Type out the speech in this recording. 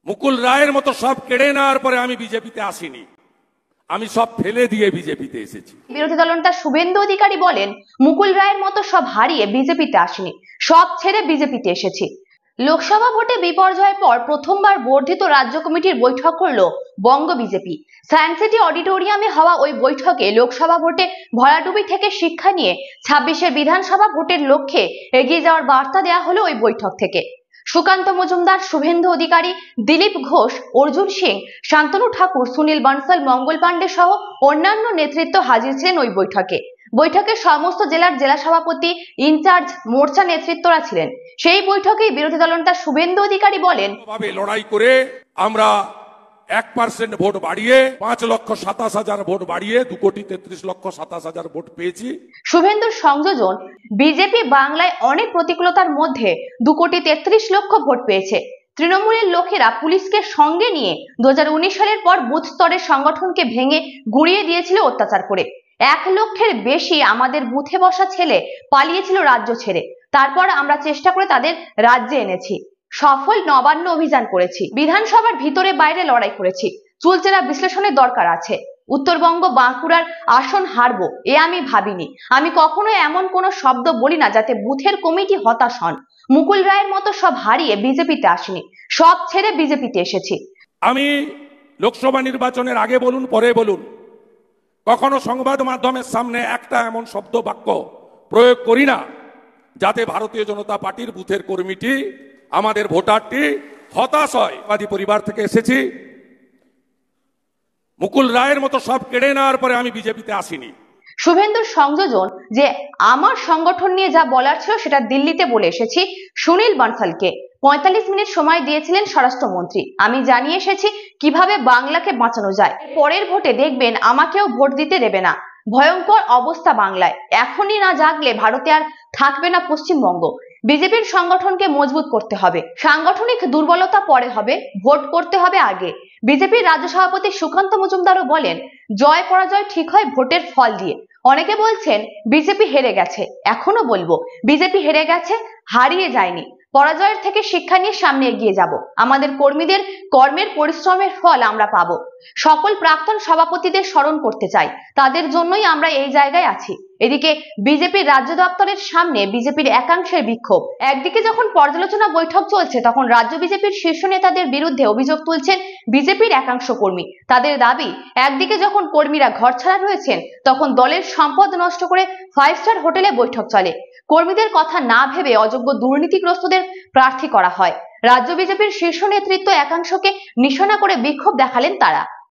মুকুল রায়ের মতো সব কেড়ে নেওয়ার পরে আমি বিজেপিতে আসিনি, আমি সব ফেলে দিয়ে বিজেপিতে এসেছি। বিরোধী দলনেতা শুভেন্দু অধিকারী বলেন, মুকুল রায়ের মতো সব হারিয়ে বিজেপিতে আসিনি, সব ছেড়ে বিজেপিতে এসেছি। লোকসভা ভোটে বিপর্যয়ের পর প্রথমবার বর্ধিত রাজ্য কমিটির বৈঠক করলো বঙ্গ বিজেপি। সায়েন্স সিটি অডিটোরিয়ামে হওয়া ওই বৈঠকে লোকসভা ভোটে ভরাডুবি থেকে শিক্ষা নিয়ে 26-এর বিধানসভা ভোটের লক্ষ্যে এগিয়ে যাওয়ার বার্তা দেওয়া হলো ওই বৈঠক থেকে। সুকান্ত মজুমদার, শুভেন্দু অধিকারী, দিলীপ ঘোষ, অর্জুন সিং, শান্তনু ঠাকুর, সুনীল বানসাল, মঙ্গল পাণ্ডে সহ অন্যান্য নেতৃত্ব হাজির ছিলেন ওই বৈঠকে। বৈঠকে সমস্ত জেলার জেলা সভাপতি, ইনচার্জ, মোর্চা নেতৃত্বরা ছিলেন। সেই বৈঠকে বিরোধী দলনেতা শুভেন্দু অধিকারী বলেন, লড়াই করে আমরা 1% ভোট বাড়িয়ে 5,27,000 ভোট বাড়িয়ে 2,33,27,000 ভোট পেয়েছি। শুভেন্দুর সংযোজন, বিজেপি বাংলায় অনেক প্রতিকূলতার মধ্যে 2,33,00,000 ভোট পেয়েছে। তৃণমূলের লোকেরা পুলিশকে সঙ্গে নিয়ে 2019 সালের পর বুথ স্তরের সংগঠনকে ভেঙে গুঁড়িয়ে দিয়েছিল অত্যাচার করে। 1 লক্ষের বেশি আমাদের বুথে বসা ছেলে পালিয়েছিল রাজ্য ছেড়ে। তারপর আমরা চেষ্টা করে তাদের রাজ্যে এনেছি, সফল নবান্ন অভিযান করেছি, বিধানসভার ভিতরে বাইরে লড়াই করেছি। চুলচেরা বিশ্লেষণের দরকার আছে। উত্তরবঙ্গ, বাঁকুড়ার আসন হারবো এ আমি ভাবিনি। আমি কখনো এমন কোনো শব্দ বলি না যাতে বুথের কমিটি হতাশ হন। মুকুল রায়ের মতো সব হারিয়ে বিজেপিতে আসিনি, সব ছেড়ে বিজেপিতে এসেছি। আমি লোকসভা নির্বাচনের আগে বলুন পরে বলুন, কখনো সংবাদ মাধ্যমের সামনে একটা এমন শব্দ বাক্য প্রয়োগ করি না যাতে ভারতীয় জনতা পার্টির বুথের কর্মীটি, আমাদের ভোটারটি হতাশ হয়। বাদী পরিবার থেকে এসেছি, মুকুল রায়ের মতো সব কেড়ে নেওয়ার পরে আমি বিজেপিতে আসিনি। শুভেন্দুর সংযোজন যে আমার সংগঠন নিয়ে যা বলার ছিল সেটা দিল্লিতে বলে এসেছি। সুনীল বানসালকে 45 মিনিট সময় দিয়েছিলেন স্বরাষ্ট্রমন্ত্রী। আমি জানিয়ে এসেছি কিভাবে বাংলাকে বাঁচানো যায়। পরের ভোটে দেখবেন আমাকেও ভোট দিতে দেবে না। ভয়ঙ্কর অবস্থা বাংলায়, এখনই না জাগলে ভারতে আর থাকবে না পশ্চিমবঙ্গ। বিজেপির সংগঠনকে মজবুত করতে হবে, সাংগঠনিক দুর্বলতা পরে হবে, ভোট করতে হবে আগে। বিজেপির রাজ্য সভাপতি সুকান্ত মজুমদারও বলেন, জয় পরাজয় ঠিক হয় ভোটের ফল দিয়ে। অনেকে বলছেন বিজেপি হেরে গেছে, এখনো বলবো বিজেপি হেরে গেছে, হারিয়ে যায়নি। পরাজয়ের থেকে শিক্ষা নিয়ে সামনে এগিয়ে যাব। আমাদের কর্মীদের কর্মের পরিশ্রমের ফল আমরা পাবো। সকল প্রাক্তন সভাপতিদের স্মরণ করতে চাই, তাদের জন্যই আমরা এই জায়গায় আছি। এদিকে বিজেপির রাজ্য দপ্তরের সামনে বিজেপির একাংশের বিক্ষোভ। একদিকে যখন পর্যালোচনা বৈঠক চলছে, তখন রাজ্য বিজেপির শীর্ষ নেতাদের বিরুদ্ধে অভিযোগ তুলছেন বিজেপির একাংশ কর্মী। তাদের দাবি, একদিকে যখন কর্মীরা ঘরছাড়া রয়েছেন, তখন দলের সম্পদ নষ্ট করে 5 স্টার হোটেলে বৈঠক চলে। কর্মীদের কথা না ভেবে অযোগ্য দুর্নীতিগ্রস্তদের প্রার্থী করা হয়। রাজ্য বিজেপির শীর্ষ নেতৃত্ব একাংশকে নিশানা করে বিক্ষোভ দেখালেন তারা।